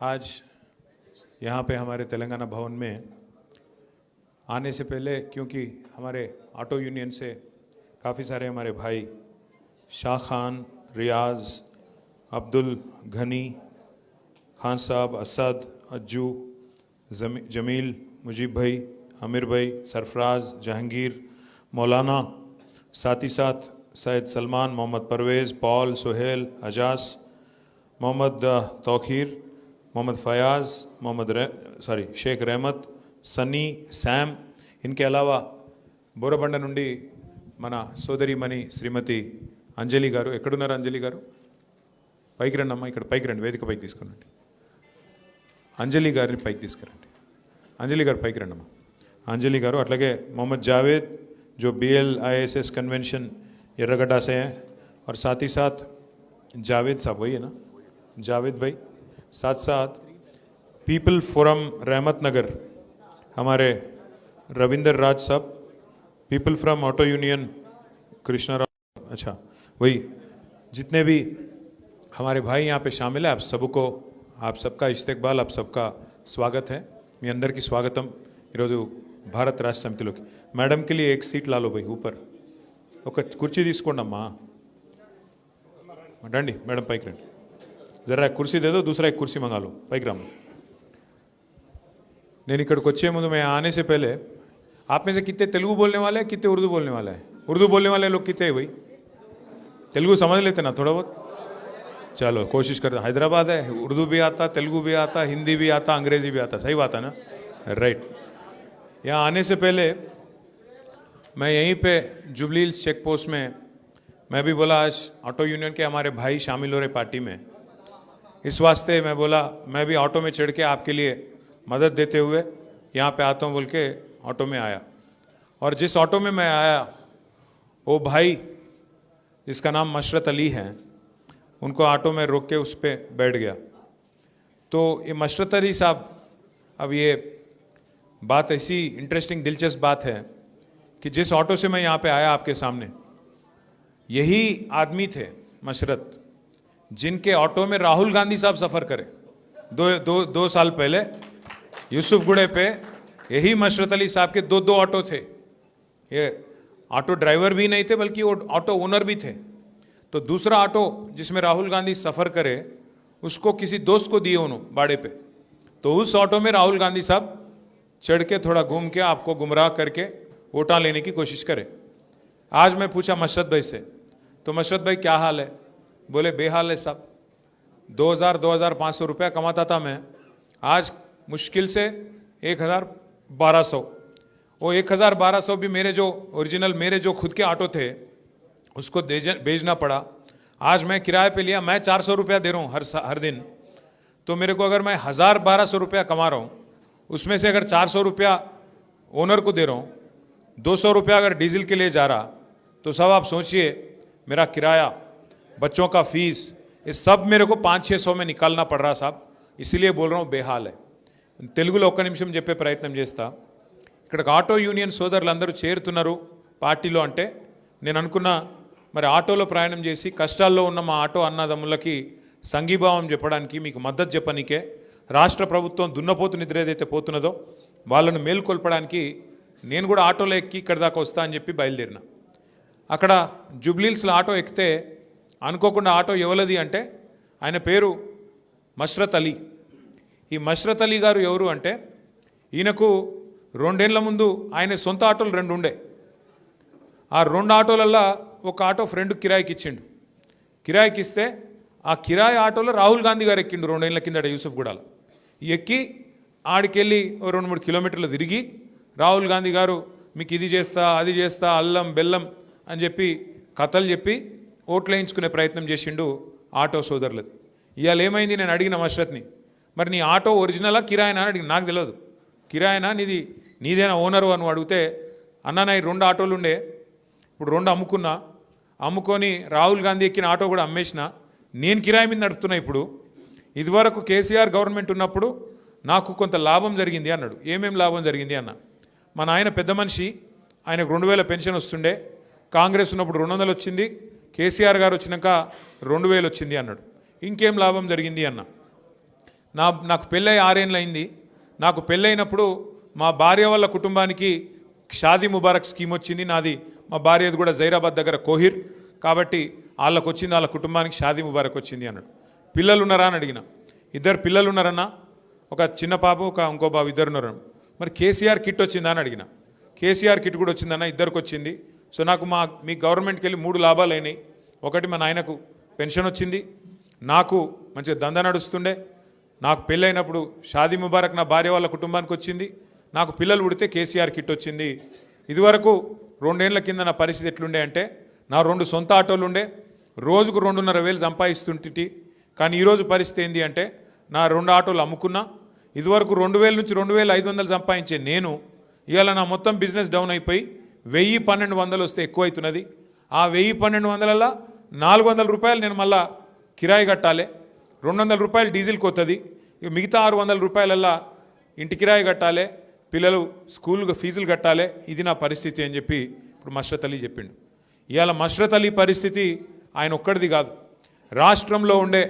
आज यहाँ पे हमारे तेलंगाना भवन में आने से पहले, क्योंकि हमारे ऑटो यूनियन से काफ़ी सारे हमारे भाई शाह खान, रियाज, अब्दुल घनी, खान साहब, असद, अज्जू, जमील, मुजीब भाई, आमिर भाई, सरफराज, जहांगीर, मौलाना, साथ ही साथ सैयद सलमान, मोहम्मद परवेज़, पॉल, सुहेल, अजास, मोहम्मद तौखीर, मोहम्मद फयाज़, शेख रहमत, सनी, सैम, इनके अलावा బోరబండ నుండి మన సోదరిమణి శ్రీమతి అంజలి గారు, ఎక్కడున్నారు అంజలి గారు? పైకి రండి అమ్మా, ఇక్కడ పైకి రండి, వేదిక పైకి తీసుకురండి. అంజలి గారిని పైకి తీసుకురండి. అంజలి గారు పైకి రండి అమ్మా. అంజలి గారు, అట్లాగే मोहम्मद जावेद जो BL IAS कन्वेंशन एर्रगड्डा से हैं, और साथ ही साथ जावेद साहब, वही है ना, जावेद भाई, साथ साथ पीपल फोरम रहमत नगर हमारे रविंदर राज साहब, people from auto union Krishna Rao, अच्छा वही, जितने भी हमारे भाई यहाँ पे शामिल है, आप सबको, आप सबका इस्तेकबाल, आप सबका स्वागत है. మీ అందరికీ స్వాగతం. ఈరోజు భారత రాష్ట్ర సమితిలోకి मैडम के लिए एक सीट ला लो भाई, ऊपर ఒక కుర్చీ తీసుకోండి అమ్మా. రండి मैडम, పైకి రండి. जरा एक कुर्सी दे दो, दूसरा एक कुर्सी मंगा लो, पैक राम. నేను ఇక్కడికి వచ్చే ముందు, मैं आने से पहले, आप में से कितने तेलुगु बोलने वाले हैं, कितने उर्दू बोलने वाले हैं? उर्दू बोलने वाले लोग कितने हैं भाई? तेलुगु समझ लेते ना थोड़ा बहुत? चलो कोशिश करते. हैदराबाद है, उर्दू भी आता, तेलुगु भी आता, हिंदी भी आता, अंग्रेजी भी आता, सही बात है ना? राइट. यहाँ आने से पहले मैं यहीं पे जुबली हिल्स चेक पोस्ट में मैं भी बोला, आज ऑटो यूनियन के हमारे भाई शामिल हो रहे पार्टी में, इस वास्ते मैं बोला मैं भी ऑटो में चढ़ के आपके लिए मदद देते हुए यहाँ पे आता हूँ बोल के ऑटो में आया. और जिस ऑटो में मैं आया, वो भाई जिसका नाम मशरत अली है, उनको ऑटो में रोक के उस पर बैठ गया. तो ये मशरत अली साहब, अब ये बात ऐसी इंटरेस्टिंग दिलचस्प बात है कि जिस ऑटो से मैं यहाँ पे आया आपके सामने, यही आदमी थे मशरत, जिनके ऑटो में राहुल गांधी साहब सफ़र करे दो साल पहले यूसुफगुड़े पे. यही मशरत अली साहब के दो ऑटो थे. ये ऑटो ड्राइवर भी नहीं थे, बल्कि वो ऑटो ओनर भी थे. तो दूसरा ऑटो जिसमें राहुल गांधी सफ़र करे, उसको किसी दोस्त को दिए उन्होंने भाड़े पे. तो उस ऑटो में राहुल गांधी साहब चढ़ के थोड़ा घूम के आपको गुमराह करके वोटा लेने की कोशिश करे. आज मैं पूछा मशरत भाई से, तो मशरत भाई क्या हाल है? बोले बेहाल है साहब, 2,500 रुपया कमाता था मैं, आज मुश्किल से 1,1200. वो 1,1200 भी मेरे जो ओरिजिनल, मेरे जो खुद के ऑटो थे, उसको भेजना पड़ा. आज मैं किराए पे लिया, मैं 400 रुपया दे रहा हूँ हर दिन. तो मेरे को अगर मैं 1,1200 रुपया कमा रहा हूँ, उसमें से अगर 400 रुपया ओनर को दे रहा हूँ, 200 रुपया अगर डीजल के लिए जा रहा, तो सब आप सोचिए, मेरा किराया, बच्चों का फीस, ये सब मेरे को 500-600 में निकालना पड़ रहा साहब. इसीलिए बोल रहा हूँ बेहाल है. తెలుగులో ఒక్క నిమిషం చెప్పే ప్రయత్నం చేస్తా. ఇక్కడ ఆటో యూనియన్ సోదరులు అందరూ చేరుతున్నారు పార్టీలో అంటే, నేను అనుకున్నా మరి ఆటోలో ప్రయాణం చేసి కష్టాల్లో ఉన్న మా ఆటో అన్నదమ్ములకి సంఘీభావం చెప్పడానికి, మీకు మద్దతు చెప్పనికే, రాష్ట్ర ప్రభుత్వం దున్నపోతు నిద్ర ఏదైతే పోతున్నదో వాళ్ళను మేల్కొల్పడానికి నేను కూడా ఆటోలో ఎక్కి ఇక్కడ దాకా వస్తా అని చెప్పి బయలుదేరిన. అక్కడ జూబ్లీహిల్స్లో ఆటో ఎక్కితే అనుకోకుండా ఆటో ఎవరిది అంటే, ఆయన పేరు మష్రత్ అలీ. ఈ మష్రత్ అలీ గారు ఎవరు అంటే, ఈయనకు 2 ఏళ్ల ముందు ఆయన సొంత ఆటోలు 2 ఉండే. ఆ 2 ఆటోలల్లో ఒక ఆటో ఫ్రెండ్ కిరాయికి ఇచ్చిండు. కిరాయికి ఇస్తే ఆ కిరాయి ఆటోలో రాహుల్ గాంధీ గారు ఎక్కిండు 2 ఏళ్ల కిందట యూసుఫ్గూడలో. ఎక్కి ఆడికెళ్ళి 2-3 కిలోమీటర్లు తిరిగి, రాహుల్ గాంధీ గారు మీకు ఇది చేస్తా, అది చేస్తా, అల్లం బెల్లం అని చెప్పి కథలు చెప్పి ఓట్లు వేయించుకునే ప్రయత్నం చేసిండు ఆటో సోదరులది. ఇవాళ ఏమైంది, నేను అడిగిన మష్రత్ని, మరి నీ ఆటో ఒరిజినలా కిరాయినా అని అడిగిన. నాకు తెలియదు, కిరాయినా నీదేనా ఓనరు అని అడిగితే, అన్న నా 2 ఆటోలు ఉండే, ఇప్పుడు 2 అమ్ముకున్నా, అమ్ముకొని రాహుల్ గాంధీ ఎక్కిన ఆటో కూడా అమ్మేసిన, నేను కిరాయి మీద నడుపుతున్నా. ఇప్పుడు ఇదివరకు కేసీఆర్ గవర్నమెంట్ ఉన్నప్పుడు నాకు కొంత లాభం జరిగింది అన్నాడు. ఏమేం లాభం జరిగింది అన్న, మా నాయన పెద్ద మనిషి, ఆయనకు 2,000 పెన్షన్ వస్తుండే, కాంగ్రెస్ ఉన్నప్పుడు 200 వచ్చింది, కేసీఆర్ గారు వచ్చినాక 2,000 వచ్చింది అన్నాడు. ఇంకేం లాభం జరిగింది అన్న, నాకు పెళ్ళై 6 ఏళ్ళు అయింది. నాకు పెళ్ళైనప్పుడు మా భార్య వాళ్ళ కుటుంబానికి షాదీ ముబారక్ స్కీమ్ వచ్చింది. నాది మా భార్యది కూడా జైరాబాద్ దగ్గర కోహిర్, కాబట్టి వాళ్ళకు వచ్చింది, వాళ్ళ కుటుంబానికి షాదీ ముబారక్ వచ్చింది అన్నాడు. పిల్లలు ఉన్నారా అని అడిగిన. 2 పిల్లలు ఉన్నారన్నా, ఒక చిన్న పాప ఇంకో బాబు, 2 ఉన్నారు. మరి కేసీఆర్ కిట్ వచ్చిందా అని అడిగిన. కేసీఆర్ కిట్ కూడా వచ్చిందన్న, 2కి వచ్చింది. సో నాకు మీ గవర్నమెంట్కి వెళ్ళి 3 లాభాలు అయినాయి. ఒకటి, మా నాయనకు పెన్షన్ వచ్చింది, నాకు మంచిగా దందా నడుస్తుండే, నాకు పెళ్ళైనప్పుడు షాదీ ముబారక్ నా భార్య వాళ్ళ కుటుంబానికి వచ్చింది, నాకు పిల్లలు పుడితే కేసీఆర్ కిట్ వచ్చింది. ఇదివరకు 2 ఏళ్ల కింద నా పరిస్థితి ఎట్లుండే అంటే, నా 2 సొంత ఆటోలు ఉండే, రోజుకు 2,500 సంపాదిస్తుంటి. కానీ ఈరోజు పరిస్థితి ఏంటి అంటే, నా 2 ఆటోలు అమ్ముకున్నా. ఇదివరకు 2,000 నుంచి 2,500 సంపాదించే నేను ఇవాళ నా మొత్తం బిజినెస్ డౌన్ అయిపోయి 1,000-1,200 వస్తే ఎక్కువ అవుతున్నది. ఆ 1,000-1,200ల 400 రూపాయలు నేను మళ్ళా కిరాయి కట్టాలి, 200 రూపాయలు డీజిల్కి వస్తుంది, మిగతా 600 రూపాయలల్లా ఇంటి కిరాయి కట్టాలి, పిల్లలు స్కూల్కి ఫీజులు కట్టాలి. ఇది నా పరిస్థితి అని చెప్పి ఇప్పుడు మష్రత్ అలీ చెప్పిండు. ఇవాళ మష్రత్ అలీ పరిస్థితి ఆయన ఒక్కడిది కాదు, రాష్ట్రంలో ఉండే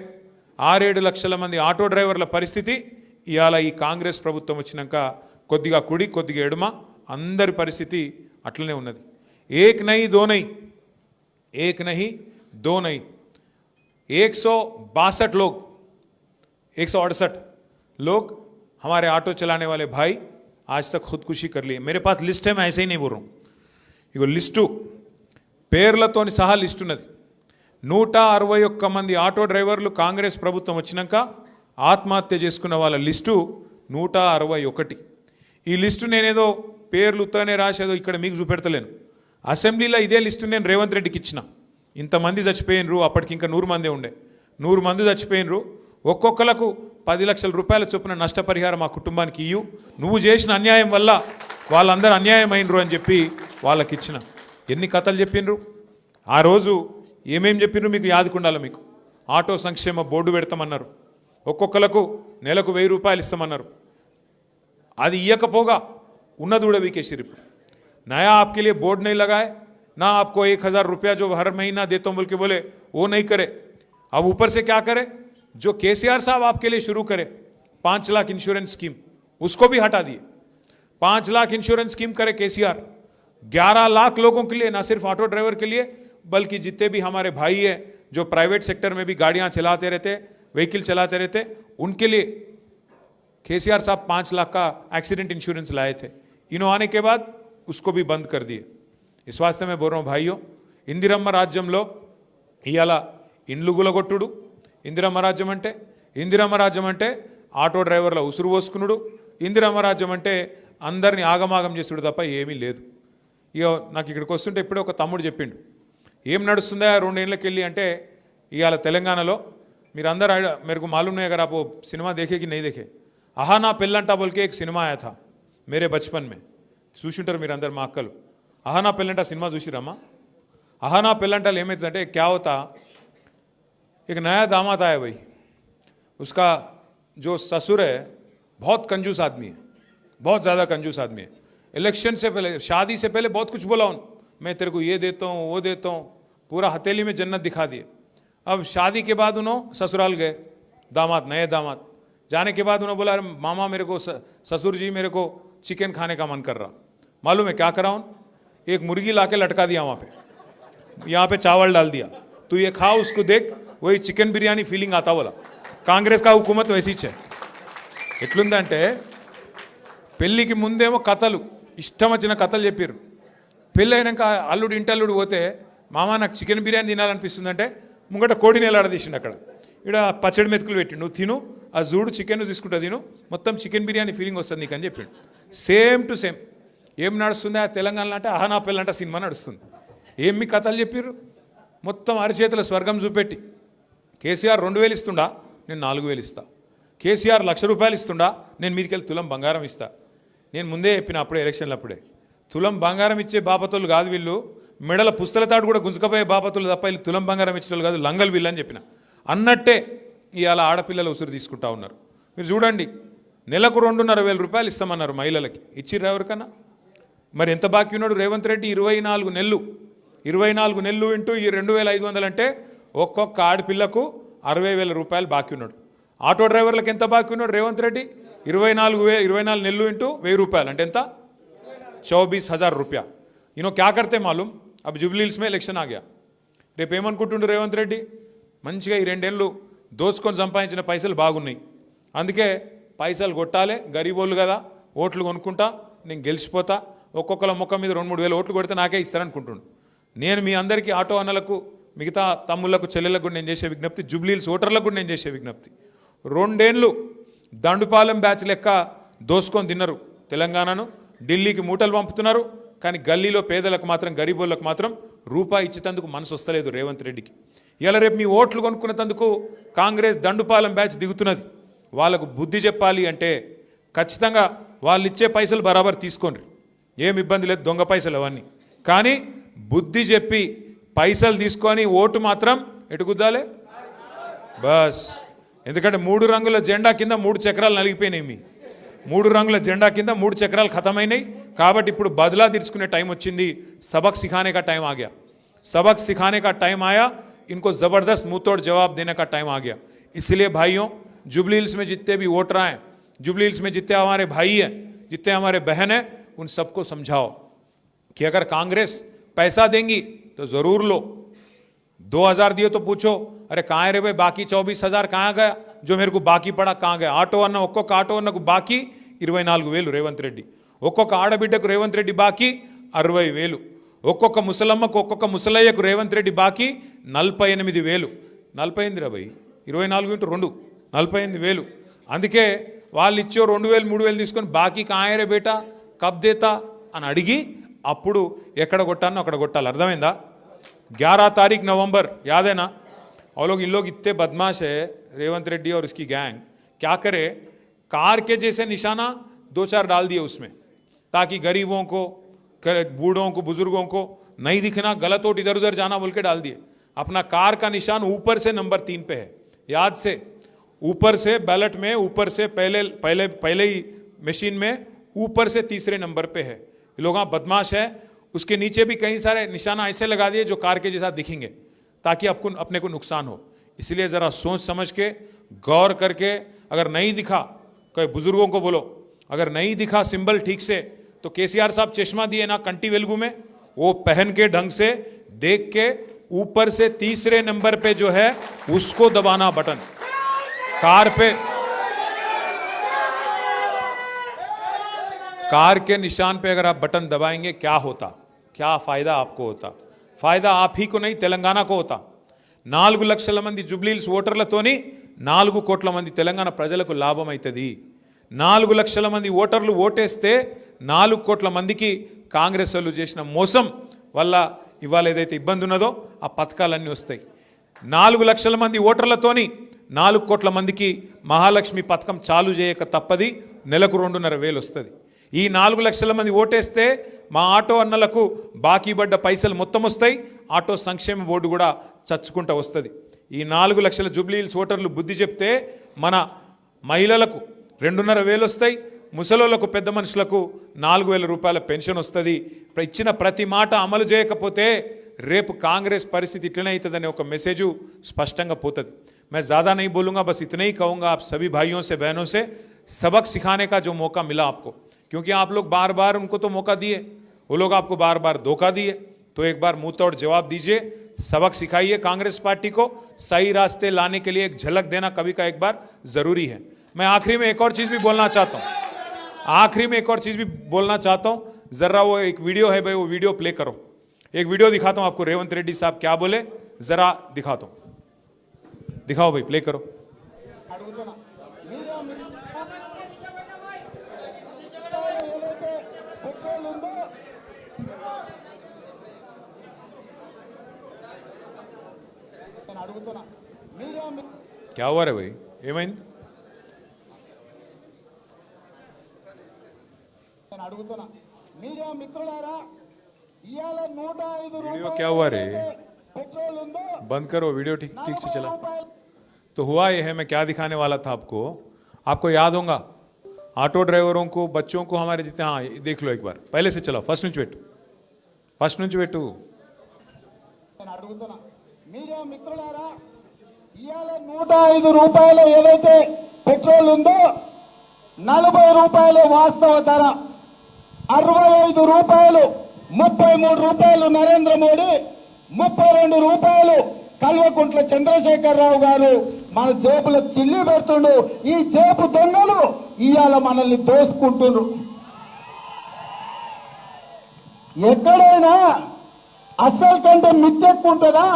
6-7 లక్షల మంది ఆటో డ్రైవర్ల పరిస్థితి ఇవాళ ఈ కాంగ్రెస్ ప్రభుత్వం వచ్చినాక కొద్దిగా కుడి కొద్దిగా ఎడమ అందరి పరిస్థితి అట్లనే ఉన్నది. ఏక్ నహీ దో నహీ, ఏక్ నహీ దో నహీ, 162 लोग 168 लोग हमारे ऑटो चलाने वाले भाई आज तक खुदकुशी कर लिए. मेरे पास लिस्ट है, मैं ऐसे ही नहीं बोल रहा हूँ. इगो लिस्टू పేర్లతోని సహా లిస్ట్ ఉన్నది. 161 మంది ఆటో డ్రైవర్లు కాంగ్రెస్ ప్రభుత్వం వచ్చినాక ఆత్మహత్య చేసుకున్న వాళ్ళ లిస్టు 161. ఈ లిస్టు నేనేదో పేర్లు ఉత్తనే రాసేదో ఇక్కడ మీకు చూపెడతలేను. అసెంబ్లీలో ఇదే లిస్టు నేను రేవంత్ రెడ్డికి ఇచ్చిన. ఇంతమంది చచ్చిపోయినరు, అప్పటికి ఇంకా 100 మందే ఉండే, 100 మంది చచ్చిపోయినరు, ఒక్కొక్కలకు 10 లక్షల రూపాయల చొప్పున నష్టపరిహారం ఆ కుటుంబానికి ఇయ్యు, నువ్వు చేసిన అన్యాయం వల్ల వాళ్ళందరూ అన్యాయం అయినరు అని చెప్పి వాళ్ళకి ఇచ్చిన. ఎన్ని కథలు చెప్పినరు ఆ రోజు, ఏమేం చెప్పినరు మీకు యాదుకుండాలి. మీకు ఆటో సంక్షేమ బోర్డు పెడతామన్నారు, ఒక్కొక్కలకు నెలకు 1000 రూపాయలు ఇస్తామన్నారు. అది ఇయ్యకపోగా ఉన్నది కూడా వీకేసిరు. नया आपके लिए बोर्ड नहीं लगाए ना, आपको 1,000 रुपया जो हर महीना देता हूं बोल के बोले वो नहीं करे. अब ऊपर से क्या करे, जो केसीआर साहब आपके लिए शुरू करे 5 लाख इंश्योरेंस स्कीम, उसको भी हटा दिए. 5 लाख इंश्योरेंस स्कीम करे केसीआर, 11 लाख लोगों के लिए, ना सिर्फ ऑटो ड्राइवर के लिए बल्कि जितने भी हमारे भाई हैं जो प्राइवेट सेक्टर में भी गाड़ियां चलाते रहते, व्हीकल चलाते रहते, उनके लिए केसीआर साहब 5 लाख का एक्सीडेंट इंश्योरेंस लाए थे. इन्हों आने के बाद उसको भी बंद कर दिए. इस वास्ते मैं बोल रहा हूँ भाइयों, इंदिरम्మ రాజ్యంలో ఇయాల ఇండ్లు గులగొట్టుడు. ఇందిరమ్మ రాజ్యం అంటే ఆటో డ్రైవర్ల ఉసురు పోసుకునుడు. ఇందిరమ్మ రాజ్యం అంటే అందరిని ఆగమాగం చేసుడు తప్ప ఏమీ లేదు. ఇక నాకు ఇక్కడికి వస్తుంటే ఇప్పుడే ఒక తమ్ముడు చెప్పిండు, ఏం నడుస్తుందా 2 ఏళ్ళకి వెళ్ళి అంటే, ఇవాళ తెలంగాణలో మీరందరూ मेरे को मालूम नहीं अगर आप वो सिनेमा देखे कि नहीं देखे, आहा ना पेल्लंटा बोल के एक सिनेमा आया था मेरे बचपन में. చూసింటారు మీరు అందరు, మా అక్కలు. అహానా పెళ్ళంట సినిమా చూసిరమ్మా? అహానా పెళ్ళంటలు ఏమవుతుందంటే, क्या होता, एक नया दामाद आया भाई, उसका जो ससुर है बहुत कंजूस आदमी है, बहुत ज़्यादा कंजूस आदमी है. इलेक्शन से पहले, शादी से पहले बहुत कुछ बोला मैं तेरे को ये देता हूँ वो देता हूँ, पूरा हथेली में जन्नत दिखा दिए. अब शादी के बाद उन्होंने ससुराल गए, नए दामाद जाने के बाद उन्होंने बोला, अरे मामा मेरे को, ससुर जी मेरे को चिकन खाने का मन कर रहा. मालूम है क्या करा हूँ, एक मुर्गी लाके लटका दिया वहाँ पे, यहाँ पे चावल डाल दिया, तू ये खा उसको देख, वही चिकन बिरयानी फीलिंग आता बोला. कांग्रेस का हुकूमत वैसी है. ఎట్లుందంటే పెళ్ళికి ముందేమో కథలు, ఇష్టం వచ్చిన కథలు చెప్పారు. పెళ్ళి అయినాక అల్లుడు ఇంటల్లుడు పోతే, మామ నాకు చికెన్ బిర్యానీ తినాలనిపిస్తుందంటే ముంగట కోడిని ఎలాడదీసిండు. అక్కడ ఇక్కడ పచ్చడి మెతుకులు పెట్టి, నువ్వు తిను, ఆ జూడు చికెన్ తీసుకుంటా తిను, మొత్తం చికెన్ బిర్యానీ ఫీలింగ్ వస్తుంది నీకు అని చెప్పిండు. సేమ్ టు సేమ్ ఏం నడుస్తుంది ఆ తెలంగాణలో అంటే, అహానా పెళ్ళంట సినిమా నడుస్తుంది. ఏం మీ కథలు చెప్పారు, మొత్తం అరిచేతుల స్వర్గం చూపెట్టి. కేసీఆర్ 2,000 ఇస్తుండా, నేను 4,000 ఇస్తా. కేసీఆర్ 1,00,000 రూపాయలు ఇస్తుండా, నేను మీదికెళ్ళి తులం బంగారం ఇస్తా. నేను ముందే చెప్పిన అప్పుడే, ఎలక్షన్లు అప్పుడే, తులం బంగారం ఇచ్చే బాపతులు కాదు వీళ్ళు, మెడల పుస్తల తాడు కూడా గుంజుకపోయే బాపతులు తప్ప వీళ్ళు తులం బంగారం ఇచ్చేవాళ్ళు కాదు, లంగలు వీళ్ళు అని చెప్పిన. అన్నట్టే ఇవాళ ఆడపిల్లల ఉసురు తీసుకుంటా ఉన్నారు. మీరు చూడండి, నెలకు 2,500 రూపాయలు ఇస్తామన్నారు మహిళలకి, ఇచ్చిర్రు ఎవరికన్నా? మరి ఎంత బాకీ ఉన్నాడు రేవంత్ రెడ్డి? 24 నెలలు, 24 నెలలు ఇంటూ ఈ 2,500 అంటే ఒక్కొక్క ఆడపిల్లకు 60,000 రూపాయలు బాకీ ఉన్నాడు. ఆటో డ్రైవర్లకు ఎంత బాకీ ఉన్నాడు రేవంత్ రెడ్డి? 24 నెలలు ఇంటూ 1000 रुपये అంటే ఎంత? 24,000 रुपया। इन्हों क्या करते मालूम? अब जुबली हिल्स में इलेक्शन आ गया, రేపు ఏమనుకుంటుండు రేవంత్ రెడ్డి? మంచిగా ఈ 2 ఏళ్ళు దోసుకొని సంపాదించిన పైసలు బాగున్నాయి, అందుకే పైసలు కొట్టాలి, గరీబోళ్ళు కదా, ఓట్లు కొనుక్కుంటా, నేను గెలిచిపోతా, ఒక్కొక్కల ముఖం మీద 2-3 వేల ఓట్లు కొడితే నాకే ఇస్తారనుకుంటుండు। నేను మీ అందరికీ ఆటో అన్నలకు, మిగతా తమ్ముళ్లకు, చెల్లెలకు కూడా నేను చేసే విజ్ఞప్తి, జూబ్లీ హిల్స్ ఓటర్లకు కూడా నేను చేసే విజ్ఞప్తి, 2 ఏళ్ళు దండుపాలెం బ్యాచ్ లెక్క దోసుకొని తిన్నారు తెలంగాణను, ఢిల్లీకి మూటలు పంపుతున్నారు, కానీ గల్లీలో పేదలకు మాత్రం, గరీబోళ్ళకు మాత్రం రూపాయి ఇచ్చేందుకు మనసు వస్తలేదు రేవంత్ రెడ్డికి। ఇలా రేపు మీ ఓట్లు కొనుక్కునేందుకు కాంగ్రెస్ దండుపాలెం బ్యాచ్ దిగుతున్నది, వాళ్ళకు బుద్ధి చెప్పాలి అంటే ఖచ్చితంగా వాళ్ళు ఇచ్చే పైసలు బరాబర్ తీసుకోండి, ఏం ఇబ్బంది లేదు, దొంగ పైసలు అవన్నీ, కానీ బుద్ధి చెప్పి పైసలు తీసుకొని ఓటు మాత్రం ఎటు గుద్దాలే బస్। ఎందుకంటే 3 రంగుల జెండా కింద 3 చక్రాలు నలిగిపోయినాయి, మీ 3 రంగుల జెండా కింద 3 చక్రాలు ఖతమైనాయి, కాబట్టి ఇప్పుడు బదలా తీర్చుకునే టైం వచ్చింది, सबक सिखाने का टाइम आ गया, सबक सिखाने का टाइम आया, इनको ज़बरदस्त मुंहतोड़ जवाब देने का टाइम आ गया। इसलिए भाइयों, जुबली हिल्स में जितने भी वोटर हैं, जुबली हिल्स में जितने हमारे भाई हैं, जितने हमारे बहन हैं, उन सबको समझाओ कि अगर कांग्रेस पैसा देंगी तो ज़रूर लो। 2000 दिए तो पूछो, अरे कहाँ है रे भाई बाकी 24,000 कहाँ गया, जो मेरे को बाकी पड़ा कहाँ गया? ఆటో అన్న ఒక్కొక్క ఆటో అన్నకు బాకీ 24,000 రేవంత్ రెడ్డి, ఒక్కొక్క ఆడబిడ్డకు రేవంత్ రెడ్డి బాకీ 60,000, ఒక్కొక్క ముసలమ్మకు, ఒక్కొక్క ముసలయ్యకు రేవంత్ రెడ్డి బాకీ 48,000, 48 రాబోయ్ 24 × 2 48,000। అందుకే వాళ్ళు ఇచ్చో 2,000 3,000 తీసుకొని బాకీ కాయరే బేటా కబ్ దేతా అని అడిగి అప్పుడు ఎక్కడ కొట్టానో అక్కడ కొట్టాలి, అర్థమైందా? 11 तारीख नवंबर, याद है ना? और लोग इन लोग इतने बदमाश है रेवंत रेड्डी और उसकी गैंग, क्या करे, कार के जैसे निशाना 2-4 डाल दिए उसमें, ताकि गरीबों को, बूढ़ों को, बुजुर्गों को नहीं दिखना, गलत वोट इधर उधर जाना बोल के डाल दिए। अपना कार का निशान ऊपर से नंबर 3 पे है, याद से, ऊपर से बैलेट में, ऊपर से पहले ही मशीन में ऊपर से 3रे नंबर पे है। ये लोग बदमाश है, उसके नीचे भी कई सारे निशाना ऐसे लगा दिए जो कार के जैसा दिखेंगे, ताकि आपको अपने को नुकसान हो। इसलिए ज़रा सोच समझ के, गौर करके, अगर नहीं दिखा, कई बुजुर्गों को बोलो, अगर नहीं दिखा सिंबल ठीक से, तो केसीआर साहब चश्मा दिए ना कंटी वेलगू में, वो पहन के ढंग से देख के ऊपर से 3रे नंबर पे जो है उसको दबाना बटन, कार पे, कार के निशान पे अगर आप बटन दबाएंगे क्या होता, क्या फायदा आपको होता? फायदा आप ही को नहीं, तेलंगाना को होता। 4 లక్షల మంది జూబ్లీ హిల్స్ ఓటర్లతోని 4 కోట్ల మంది తెలంగాణ ప్రజలకు లాభం అవుతుంది। 4 లక్షల మంది ఓటర్లు ఓటేస్తే 4 కోట్ల మందికి కాంగ్రెస్ వాళ్ళు చేసిన మోసం వల్ల ఇవాళ ఏదైతే ఇబ్బంది ఉన్నదో ఆ పథకాలన్నీ వస్తాయి। 4 లక్షల మంది ఓటర్లతోని 4 కోట్ల మందికి మహాలక్ష్మి పథకం చాలు చేయక తప్పది, నెలకు 2,500 వస్తుంది। ఈ 4 లక్షల మంది ఓటేస్తే మా ఆటో అన్నలకు బాకీ పడ్డ పైసలు మొత్తం వస్తాయి, ఆటో సంక్షేమ బోర్డు కూడా చచ్చుకుంటూ వస్తుంది। ఈ 4 లక్షల జూబ్లీ హిల్స్ ఓటర్లు బుద్ధి చెప్తే మన మహిళలకు 2,500 వస్తాయి, ముసలోళ్లకు, పెద్ద మనుషులకు 4,000 రూపాయల పెన్షన్ వస్తుంది। ఇచ్చిన ప్రతి మాట అమలు చేయకపోతే రేపు కాంగ్రెస్ పరిస్థితి ఇట్లనే అవుతుందనే ఒక మెసేజ్ స్పష్టంగా పోతుంది। मैं ज़्यादा नहीं बोलूँगा, बस इतना ही कहूँगा आप सभी भाइयों से, बहनों से, सबक सिखाने का जो मौका मिला आपको, क्योंकि आप लोग बार बार उनको तो मौका दिए, वो लोग आपको बार बार धोखा दिए, तो एक बार मुंह तोड़ जवाब दीजिए, सबक सिखाइए कांग्रेस पार्टी को, सही रास्ते लाने के लिए एक झलक देना कभी का एक बार ज़रूरी है। मैं आखिरी में एक और चीज़ भी बोलना चाहता हूँ, ज़रा वो एक वीडियो है भाई, वो वीडियो प्ले करो, एक वीडियो दिखाता हूँ आपको, रेवंत रेड्डी साहब क्या बोले, ज़रा दिखाता हूँ, दिखाओ भाई, प्ले करो। क्या हुआ रे भाई, ఏమైంది? అడుగుతున్నా మీడియా మిత్రులారా, ఇయాల 105 वीडियो क्या हुआ रे, పెట్రోల్ ఉందో बंद करो वीडियो, ठीक से चला। तो हुआ ये है, मैं क्या दिखाने वाला था आपको याद होगा, ऑटो ड्राइवरों को, बच्चों को, हमारे जितने, हाँ देख लो एक बार, पहले से चलाओ, फर्स्ट నుంచి పెట్టు। నేను అడుగుతున్నా మీడియా మిత్రులారా, ఇవాళ 105 రూపాయలు ఏదైతే పెట్రోల్ ఉందో 40 రూపాయలు వాస్తవ ధర, 65 రూపాయలు, 33 రూపాయలు నరేంద్ర మోడీ, 32 రూపాయలు కల్వకుంట్ల చంద్రశేఖరరావు గారు మన జేబులో చిల్లి పెడుతుండు. ఈ జేబు దొంగలు ఇవాళ మనల్ని దోసుకుంటున్నారు. ఎక్కడైనా అస్సలు కంటే మిత్తెక్కుంటుందా?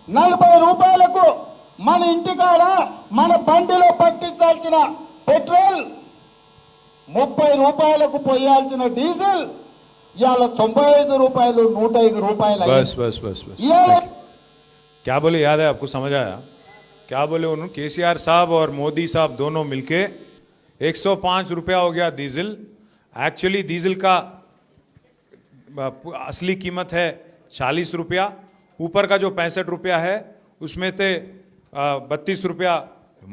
40 రూపాయలకు మన ఇంటికాడ మన బండిలో పట్టించాల్సిన పెట్రోల్, 30 రూపాయలకు పోయాల్సిన డీజిల్ ఇవాళ 95 రూపాయలు, 105 రూపాయలు. बस बस बस बस ఇవాళ क्या बोले, याद है आपको? समझ आया क्या बोले उन्होंने? केसीआर साहब और मोदी साहब दोनों मिलके 105 रुपया हो गया डीजल। एक्चुअली डीजल का असली कीमत है 40 रुपया, ऊपर का जो 65 रुपया है उसमें से 32 रुपया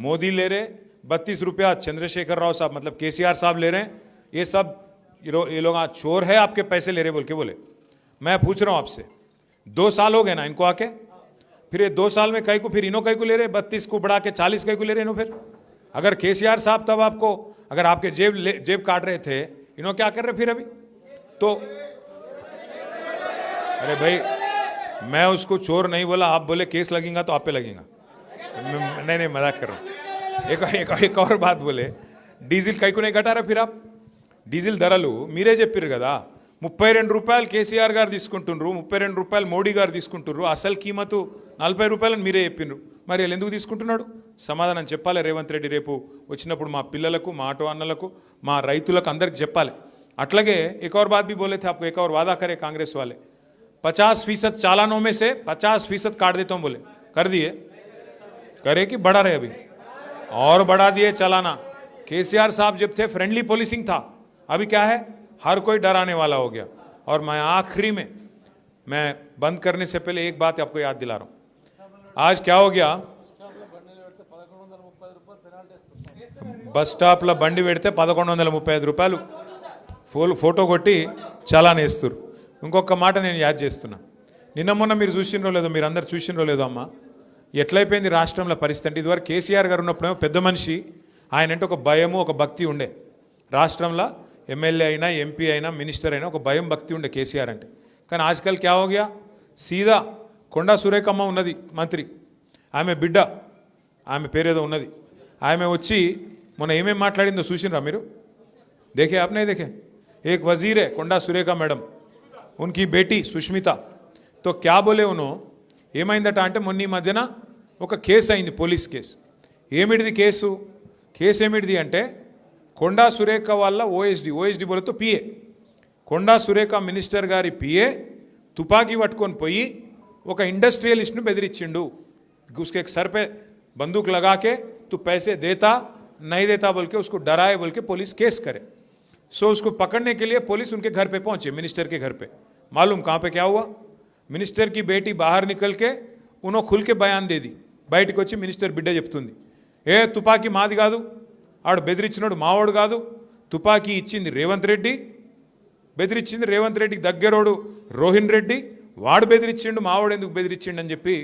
मोदी ले रहे, 32 रुपया चंद्रशेखर राव साहब मतलब केसीआर साहब ले रहे हैं। ये सब ये लोग चोर है, आपके पैसे ले रहे बोल के बोले। मैं पूछ रहा हूँ आपसे, 2 साल हो गए ना इनको आके, फिर ये 2 साल में कई को फिर इन्हों कई को ले रहे, 32 को बढ़ा के 40 कई को ले रहे इन्हों। फिर अगर केसीआर साहब तब आपको अगर आपके जेब काट रहे थे, इन्हों क्या कर रहे फिर अभी? तो अरे भाई मैं उसको चोर नहीं बोला, आप बोले केस लगेगा तो आप पे लगेगा। नहीं नहीं मजाक कर रहा हूँ। एक और बात बोले, డీజిల్ కైకు नहीं కట్టారా फिर आप? డీజిల్ ధరలు మీరే చెప్పారు కదా, 32 రూపాయలు కేసీఆర్ గారు తీసుకుంటున్నారు, 32 రూపాయలు మోడీ గారు తీసుకుంటున్నారు, అసలు కీమతు 40 రూపాయలని మీరే చెప్పినారు. మరి వీళ్ళు ఎందుకు తీసుకుంటున్నాడు? సమాధానం చెప్పాలి రేవంత్ రెడ్డి రేపు వచ్చినప్పుడు మా పిల్లలకు, మా ఆటో అన్నలకు, మా రైతులకు అందరికి చెప్పాలి. అట్లాగే एक और बात भी बोले थे आपको, एक और वादा करे कांग्रेस वाले, 50% चालानों में से 50% काट देता हूँ बोले, कर दिए? करे कि बढ़ा रहे अभी? और बढ़ा दिए चालाना। केसीआर साहब जब थे फ्रेंडली पॉलिसिंग था, अभी क्या है? हर कोई डराने वाला हो गया। और मैं आखिरी में मैं बंद करने से पहले एक बात आपको याद दिला रहा हूँ। आज क्या हो गया? బస్ స్టాప్లో బండి పెడితే 1135 రూపాయలు ఫోటో కొట్టి చలాన్ వేస్తారు. ఇంకొక మాట నేను యాద్ చేస్తున్నా, నిన్న మొన్న మీరు చూసినో లేదో, మీరు అందరు చూసినో లేదో అమ్మ, ఎట్లయిపోయింది రాష్ట్రంలో పరిస్థితి అంటే, ఇదివరకు కేసీఆర్ గారు ఉన్నప్పుడేమో పెద్ద మనిషి, ఆయన అంటే ఒక భయము ఒక భక్తి ఉండే. రాష్ట్రంలో ఎమ్మెల్యే అయినా ఎంపీ అయినా మినిస్టర్ అయినా ఒక భయం భక్తి ఉండే కేసీఆర్ అంటే. కానీ ఆజ్కల్ క్యా హో గయా, సీదా కొండా సురేఖమ్మ ఉన్నది మంత్రి, ఆమె బిడ్డ, ఆమె పేరేదో ఉన్నది, ఆమె వచ్చి మొన్న ఏమేమి మాట్లాడిందో చూసినరా మీరు? దేఖే ఆప్నే దేఖే, एक वजीर है కొండా సురేఖ మేడం, उनकी बेटी సుష్మిత. तो क्या बोले उन्हों ఏమైందట అంటే, మొన్న ఈ మధ్యన ఒక కేసు అయింది, పోలీస్ కేసు. ఏమిటిది కేసు? కేసు ఏమిటిది అంటే, కొండా సురేఖ వాళ్ళ OSD బోలతో PA, Konda Surekha minister గారి పిఏ తుపాకీ పట్టుకొని పోయి ఒక ఇండస్ట్రియలిస్ట్ను బెదిరించిండు. उसके सर पे बंदूक लगा के तू पैसे देता नहीं देता बोल के उसको डराए बोल के पुलिस केस करे. सो उसको पकड़ने के लिए पुलिस उनके घर पे पहुंचे, मिनिस्टर के घर पे. मालूम कहाँ पे क्या हुआ? मिनिस्टर की बेटी बाहर निकल के उन्होंने खुल के बयान दे दी. బయటకు వచ్చి మినిస్టర్ బిడ్డ చెప్తుంది, ఏ తుపాకీ మాది కాదు, ఆడు బెదిరించినాడు మావాడు కాదు, తుపాకీ ఇచ్చింది రేవంత్ రెడ్డి, బెదిరించింది రేవంత్ రెడ్డికి దగ్గరోడు రోహిన్ రెడ్డి, వాడు బెదిరించిండు, మావాడు ఎందుకు బెదిరించిండు అని చెప్పి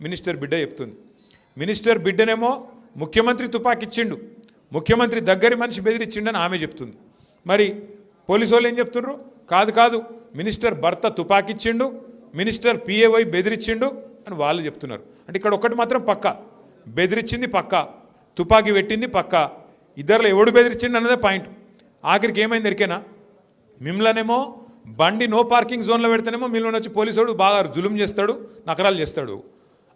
మినిస్టర్ బిడ్డ చెప్తుంది. మినిస్టర్ బిడ్డనేమో ముఖ్యమంత్రి తుపాకీ ఇచ్చిండు, ముఖ్యమంత్రి దగ్గరి మనిషి బెదిరించిండని ఆమె చెప్తుంది. మరి పోలీసు వాళ్ళు ఏం చెప్తున్నారు? కాదు కాదు, మినిస్టర్ భర్త తుపాకీ ఇచ్చిండు, మినిస్టర్ పిఏవై బెదిరించిండు అని వాళ్ళు చెప్తున్నారు. అంటే ఇక్కడ ఒకటి మాత్రం పక్క, బెదిరించింది పక్క, తుపాకీ పెట్టింది పక్క, ఇద్దరులో ఎవడు బెదిరించిండు అన్నదే పాయింట్. ఆఖరికి ఏమైంది ఎరికేనా? మిమ్మల్నేమో బండి నో పార్కింగ్ జోన్లో పెడితేనేమో మిమ్మల్ని వచ్చి పోలీసు బాగా జులుం చేస్తాడు, నకరాలు చేస్తాడు.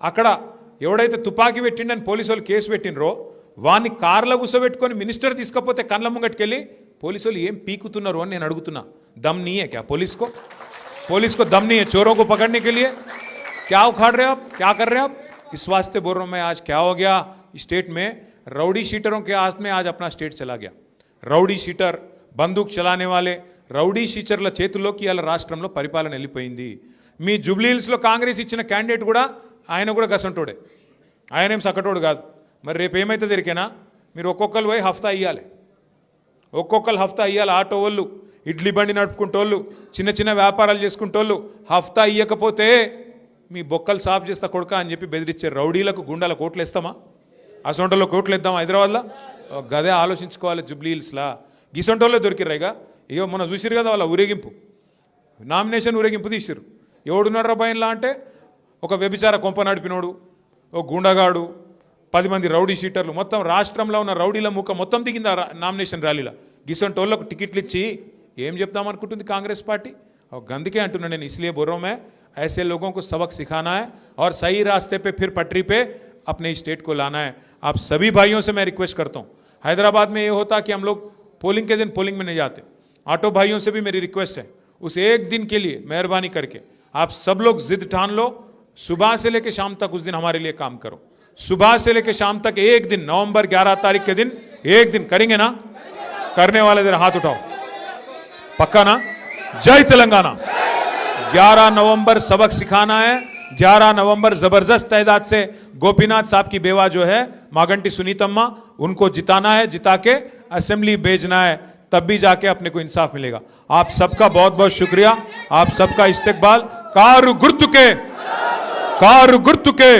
అక్కడ ఎవడైతే తుపాకీ పెట్టిండని పోలీసు వాళ్ళు కేసు పెట్టినరో వాడిని కార్లో కూర్చోబెట్టుకొని మినిస్టర్ తీసుకపోతే కళ్ళ ముంగట్టుకెళ్ళి పోలీసు వాళ్ళు ఏం పీకుతున్నారు అని నేను అడుగుతున్నా. दम नहीं है क्या पुलिस को दम नहीं है चोरों को पकड़ने के लिए? क्या उखाड़ रहे हो आप, क्या कर रहे हो आप? इस वास्ते बोल रहा हूं मैं, आज क्या हो गया स्टेट में, राउडी शीटरों के हाथ में आज अपना स्टेट चला गया. రౌడీ షీటర్, బందూక్ చలానే వాళ్ళే రౌడీ షీటర్ల చేతుల్లోకి ఇవాళ రాష్ట్రంలో పరిపాలన వెళ్ళిపోయింది. మీ జూబ్లీహిల్స్లో కాంగ్రెస్ ఇచ్చిన క్యాండిడేట్ కూడా ఆయన కూడా గసంటోడే, ఆయనేం సకటోడు కాదు. మరి రేపు ఏమైతే దొరికేనా, మీరు ఒక్కొక్కరు పోయి హఫ్తా ఇవ్వాలి, ఒక్కొక్కరు హఫ్తా ఇవ్వాలి. ఆటో వాళ్ళు, ఇడ్లీ బండి నడుపుకుంటోళ్ళు, చిన్న చిన్న వ్యాపారాలు చేసుకుంటోళ్ళు హఫ్తా ఇవ్వకపోతే మీ బొక్కలు సాఫ్ చేస్తా కొడుక అని చెప్పి బెదిరించే రౌడీలకు గుండాలకు ఓట్లు వేస్తామా? అసొంటోళ్ళకి ఓట్లు వేద్దామా హైదరాబాద్లో? గదే ఆలోచించుకోవాలి. జూబ్లీ హిల్స్లా గిసొంటోళ్ళే దొరికిర్రాయిగా. ఇగో మొన్న చూసిరు కదా వాళ్ళ ఊరేగింపు, నామినేషన్ ఊరేగింపు తీసిరు. ఎవడున్నాడు రా భయంలా అంటే ఒక వ్యభిచార కొంప నడిపినోడు, ఓ గుండగాడు, 10 మంది రౌడీ షీటర్లు, మొత్తం రాష్ట్రంలో ఉన్న రౌడీల ముఖ మొత్తం దిగింది ఆ నామినేషన్ ర్యాలీలో. గిసొంటోళ్ళకు టికెట్లు ఇచ్చి ఏం చెప్తామనుకుంటుంది కాంగ్రెస్ పార్టీ? గందుకే అంటున్నా నేను, इसलिए बोल रहा हूं मैं, ऐसे लोगों को सबक सिखाना है और सही रास्ते पे फिर पटरी पे अपने स्टेट को लाना है. आप सभी भाइयों से मैं रिक्वेस्ट करता हूं. हैदराबाद में ये होता कि हम लोग पोलिंग के दिन पोलिंग में नहीं जाते. ऑटो भाइयों से भी मेरी रिक्वेस्ट है, उस एक दिन के लिए मेहरबानी करके आप सब लोग जिद ठान लो, सुबह से लेकर शाम तक उस दिन हमारे लिए काम करो. सुबह से लेकर शाम तक एक दिन, नवंबर 11 तारीख के दिन एक दिन करेंगे ना? करने वाले जरा हाथ उठाओ, पक्का ना? जय तेलंगाना. 11 नवंबर सबक सिखाना है. 11 नवंबर जबरदस्त तादाद से गोपीनाथ साहब की बेवा जो है मागंटी सुनीतम्मा, उनको जिताना है, जिता के असेंबली भेजना है, तब भी जाके अपने को इंसाफ मिलेगा. आप सबका बहुत बहुत शुक्रिया, आप सबका इस्तकबाल. कारू गुर्तु के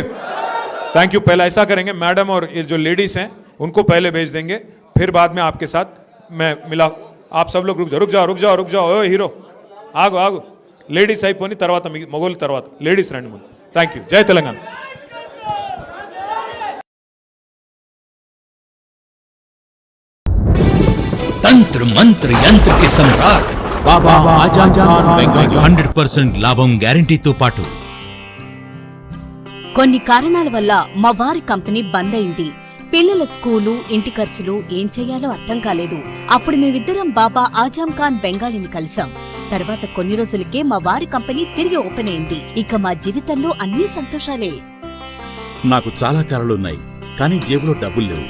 थैंक यू. पहले ऐसा करेंगे, मैडम और ये जो लेडीज हैं उनको पहले भेज देंगे, फिर बाद में आपके साथ मैं मिला. आप सब लोग रुक जाओ. ओ हीरो ఆగు. లేడీస్ అయిపోయి తర్వాత మగోళ్ళు తర్వాత లేడీస్ రండి ముందు. Thank you. జై తెలంగాణ. तंत्र मंत्र यंत्र के सम्राट బాబా ఆజం ఖాన్ బెంగాలీ 100% లాభం గ్యారంటీతో పాటు. కొన్ని కారణాల వల్ల మా వారి కంపెనీ బంద్ అయింది. పిల్లల స్కూలు, ఇంటి ఖర్చులు ఏం చెయ్యాలో అర్థం కాలేదు. అప్పుడు మేమిద్దరం బాబా ఆజం ఖాన్ బెంగాలీని కలిసాం. తర్వాత కొన్ని రోజులకే మా వారి కంపెనీ తిరిగి ఓపెన్ అయింది. ఇక మా జీవితంలో అన్ని సంతోషాలే. నాకు చాలా కలలున్నాయి, కానీ జేబులో డబ్బులు లేవు.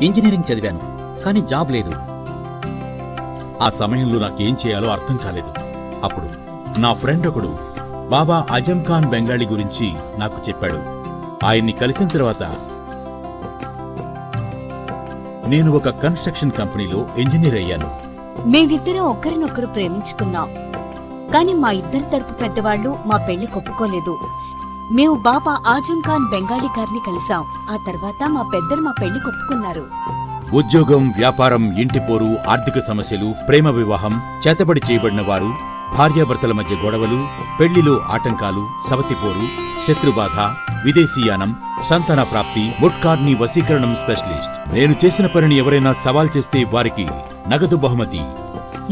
ఇంజనీరింగ్ చదివాను, కానీ జాబ్ లేదు. ఆ సమయంలో నాకేం చేయాలో అర్థం కాలేదు. అప్పుడు నా ఫ్రెండ్ ఒకడు బాబా ఆజం ఖాన్ బెంగాలీ గురించి నాకు చెప్పాడు. ఆయన్ని కలిసిన తర్వాత నేను ఒక కన్స్ట్రక్షన్ కంపెనీలో ఇంజనీర్ అయ్యాను. మేమిద్దరం ఒకరినొకరు ప్రేమించుకున్నాం. కాని మా ఇద్దరి తరపు పెద్దవాళ్లు మా పెళ్లి ఒప్పుకోలేదు. మేము బాబా ఆజం ఖాన్ బెంగాలీ గారిని కలిసాం. ఆ తర్వాత మా పెద్దలు మా పెళ్లి ఒప్పుకున్నారు. ఉద్యోగం, వ్యాపారం, ఇంటి పోరు, ఆర్థిక సమస్యలు, ప్రేమ వివాహం, చేతబడి చేయబడిన వారు, భార్యాభర్తల మధ్య గొడవలు, పెళ్లిలో ఆటంకాలు, సవతిపోరు, శత్రుబాధ, విదేశీయానం, సంతాన ప్రాప్తి, ముట్కార్ని వశీకరణం స్పెషలిస్ట్. నేను చేసిన పనిని ఎవరైనా సవాల్ చేస్తే వారికి నగదు బహుమతి.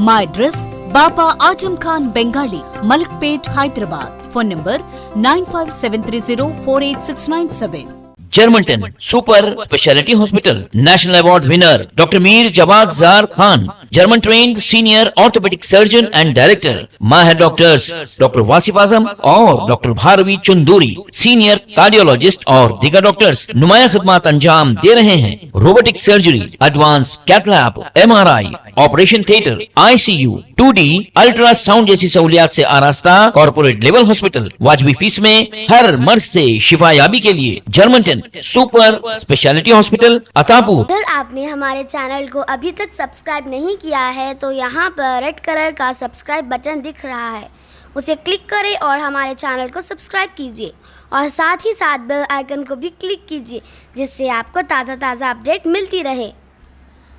మా address Baba Azam Khan Bengali, Malakpet, Hyderabad. Phone number 9573048697. Germanten super speciality hospital national award winner doctor Mir Jawad Zar Khan, German trained senior orthopaedic surgeon and director. माहिर डॉक्टर्स डॉक्टर वासिफ आजम और doctor Bharavi Chunduri, senior cardiologist और दीगर डॉक्टर्स नुमाया खिदमत अंजाम दे रहे हैं. Robotic surgery, advance cath lab, MRI, operation theatre, ICU, 2D ultrasound जैसी सहूलियात से आरास्ता कॉर्पोरेट लेवल हॉस्पिटल. वाजबी फीस में हर मर्ज से शिफायाबी के लिए Germanton super speciality hospital, Attapur. अगर आपने हमारे चैनल को अभी तक सब्सक्राइब नहीं किया है तो यहाँ पर रेड कलर का सब्सक्राइब बटन दिख रहा है, उसे क्लिक करें और हमारे चैनल को सब्सक्राइब कीजिए और साथ ही साथ बेल आइकन को भी क्लिक कीजिए, जिससे आपको ताज़ा अपडेट मिलती रहे.